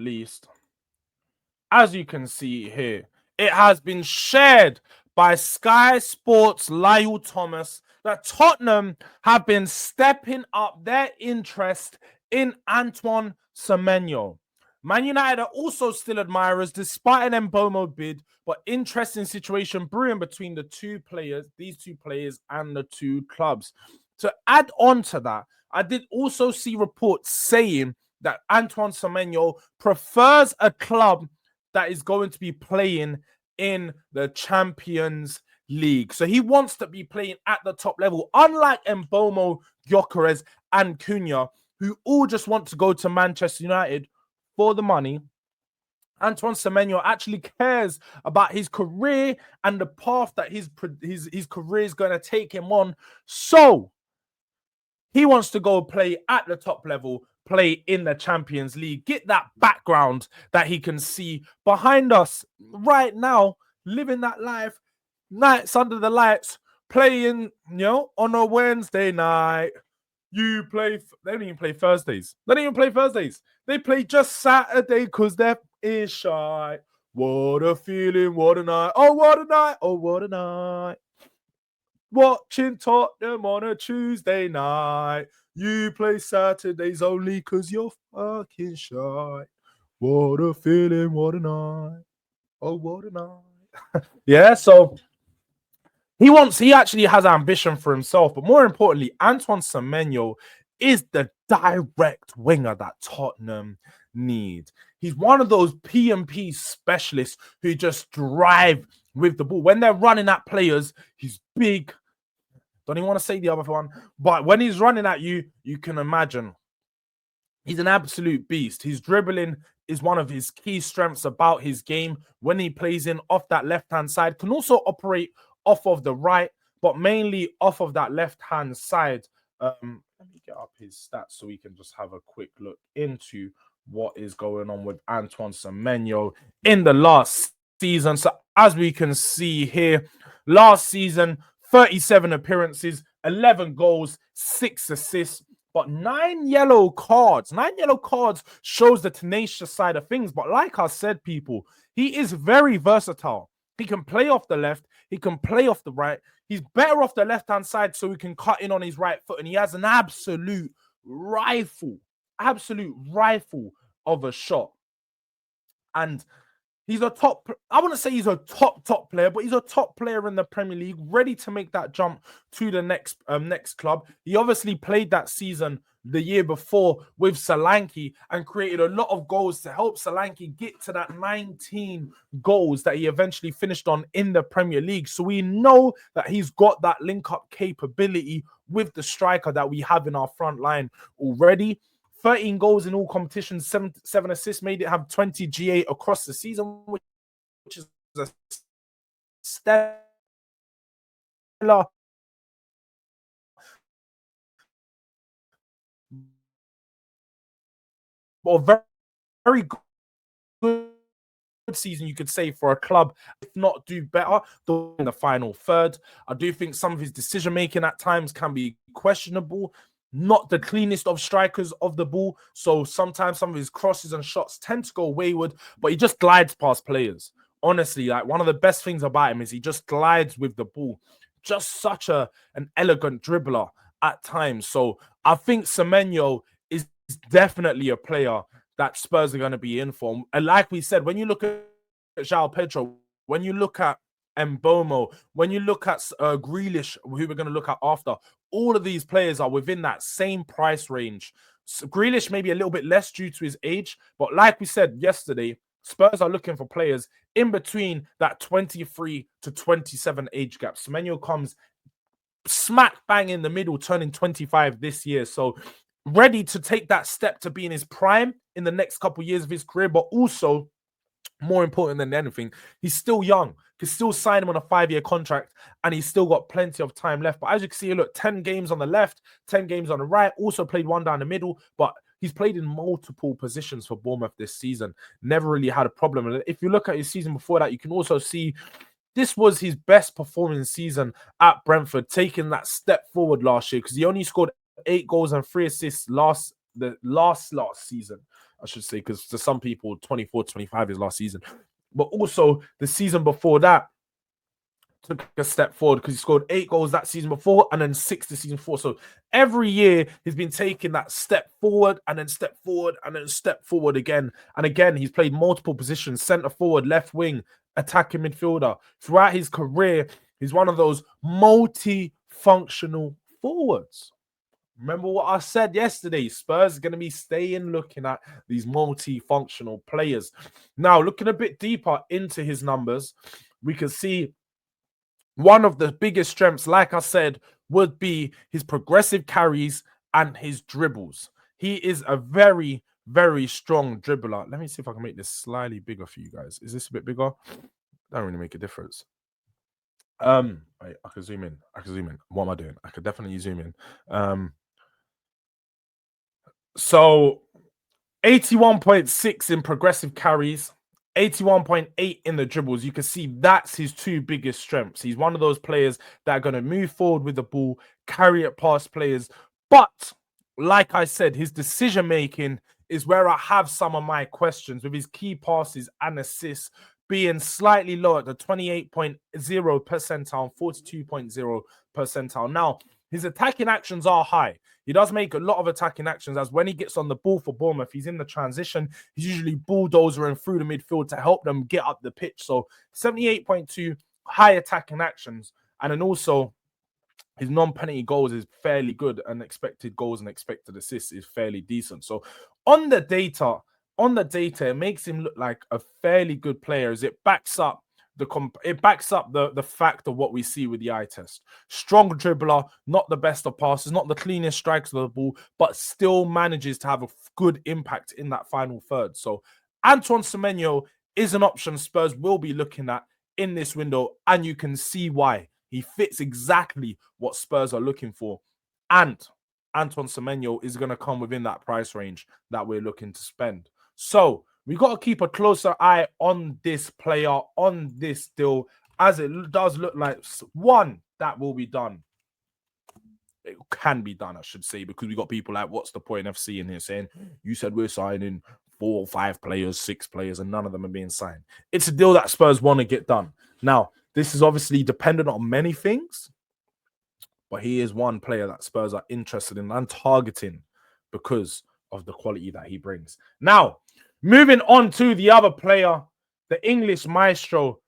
least, as you can see here, it has been shared by Sky Sports Lyle Thomas that Tottenham have been stepping up their interest in Antoine Semenyo. Man United are also still admirers despite an Mbomo bid, but interesting situation brewing between these two players and the two clubs. To add on to that, I did also see reports saying that Antoine Semenyo prefers a club that is going to be playing in the Champions League. So he wants to be playing at the top level, unlike Mbomo, Gyökeres, and Cunha, who all just want to go to Manchester United for the money. Antoine Semenyo actually cares about his career and the path that his career is going to take him on. So he wants to go play at the top level, play in the Champions League, get that background that he can see behind us right now, living that life, nights under the lights, playing, on a Wednesday night. They don't even play Thursdays. They play just Saturday because they're shy. What a feeling, what a night. Oh, what a night, oh, what a night. Watching Tottenham on a Tuesday night. You play Saturdays only because you're fucking shy. What a feeling, what a night. Oh, what a night. Yeah, so he actually has ambition for himself, but more importantly, Antoine Semenyo is the direct winger that Tottenham need. He's one of those P&P specialists who just drive with the ball. When they're running at players, he's big. Don't even want to say the other one, but when he's running at you, you can imagine he's an absolute beast. His dribbling is one of his key strengths about his game. When he plays in off that left-hand side, can also operate off of the right, but mainly off of that left-hand side. Let me get up his stats so we can just have a quick look into what is going on with Antoine Semenyo in the last season. So as we can see here, last season, 37 appearances, 11 goals, 6 assists, but 9 yellow cards. 9 yellow cards shows the tenacious side of things. But like I said, people, he is very versatile. He can play off the left. He can play off the right. He's better off the left-hand side so he can cut in on his right foot. And he has an absolute rifle of a shot. And he's I wouldn't say he's a top player, but he's a top player in the Premier League, ready to make that jump to the next club. He obviously played that season the year before with Solanke and created a lot of goals to help Solanke get to that 19 goals that he eventually finished on in the Premier League. So we know that he's got that link-up capability with the striker that we have in our front line already. 13 goals in all competitions, 7 assists, made it have 20 GA across the season, which is a stellar or very, very good season, you could say, for a club, if not do better in the final third. I do think some of his decision-making at times can be questionable. Not the cleanest of strikers of the ball. So sometimes some of his crosses and shots tend to go wayward, but he just glides past players. Honestly, like one of the best things about him is he just glides with the ball. Just such an elegant dribbler at times. So I think Semenyo is definitely a player that Spurs are going to be in for. And like we said, when you look at João Pedro, when you look at Mbomo, when you look at Grealish, who we're going to look at after, all of these players are within that same price range. So Grealish maybe a little bit less due to his age, but like we said yesterday, Spurs are looking for players in between that 23 to 27 age gap. Semenyo comes smack bang in the middle, turning 25 this year. So ready to take that step to be in his prime in the next couple of years of his career, but also more important than anything, he's still young. Can still sign him on a 5-year contract, and he's still got plenty of time left. But as you can see, look, 10 games on the left, 10 games on the right, also played one down the middle, but he's played in multiple positions for Bournemouth this season. Never really had a problem. And if you look at his season before that, you can also see this was his best performing season at Brentford, taking that step forward last year because he only scored 8 goals and 3 assists last season. I should say, because to some people, 24-25 is last season. But also the season before that, took a step forward because he scored 8 goals that season before and then 6 the season before. So every year he's been taking that step forward and then step forward and then step forward again. And again, he's played multiple positions: center forward, left wing, attacking midfielder. Throughout his career, he's one of those multi-functional forwards. Remember what I said yesterday? Spurs are going to be staying looking at these multi-functional players. Now, looking a bit deeper into his numbers, we can see one of the biggest strengths, like I said, would be his progressive carries and his dribbles. He is a very, very strong dribbler. Let me see if I can make this slightly bigger for you guys. Is this a bit bigger? Don't really make a difference. Wait, I can zoom in. I can zoom in. What am I doing? I could definitely zoom in. So 81.6 in progressive carries, 81.8 in the dribbles. You can see that's his 2 biggest strengths. He's one of those players that are going to move forward with the ball, carry it past players. But like I said, his decision making is where I have some of my questions, with his key passes and assists being slightly low at the 28.0 percentile, 42.0 percentile. Now, his attacking actions are high. He does make a lot of attacking actions, as when he gets on the ball for Bournemouth, he's in the transition. He's usually bulldozering through the midfield to help them get up the pitch. So 78.2 high attacking actions. And then also his non-penalty goals is fairly good, and expected goals and expected assists is fairly decent. So on the data, it makes him look like a fairly good player, as it backs up the fact of what we see with the eye test. Strong dribbler, not the best of passes, not the cleanest strikes of the ball, but still manages to have a good impact in that final third. So Antoine Semenyo is an option Spurs will be looking at in this window, and you can see why. He fits exactly what Spurs are looking for. And Antoine Semenyo is going to come within that price range that we're looking to spend. So we got to keep a closer eye on this player, on this deal, as it does look like one that will be done. It can be done, I should say, because we got people like What's the Point FC in here saying, you said we're signing 4 or 5 players, 6 players, and none of them are being signed. It's a deal that Spurs want to get done. Now, this is obviously dependent on many things, but he is one player that Spurs are interested in and targeting because of the quality that he brings. Now, moving on to the other player, the English maestro,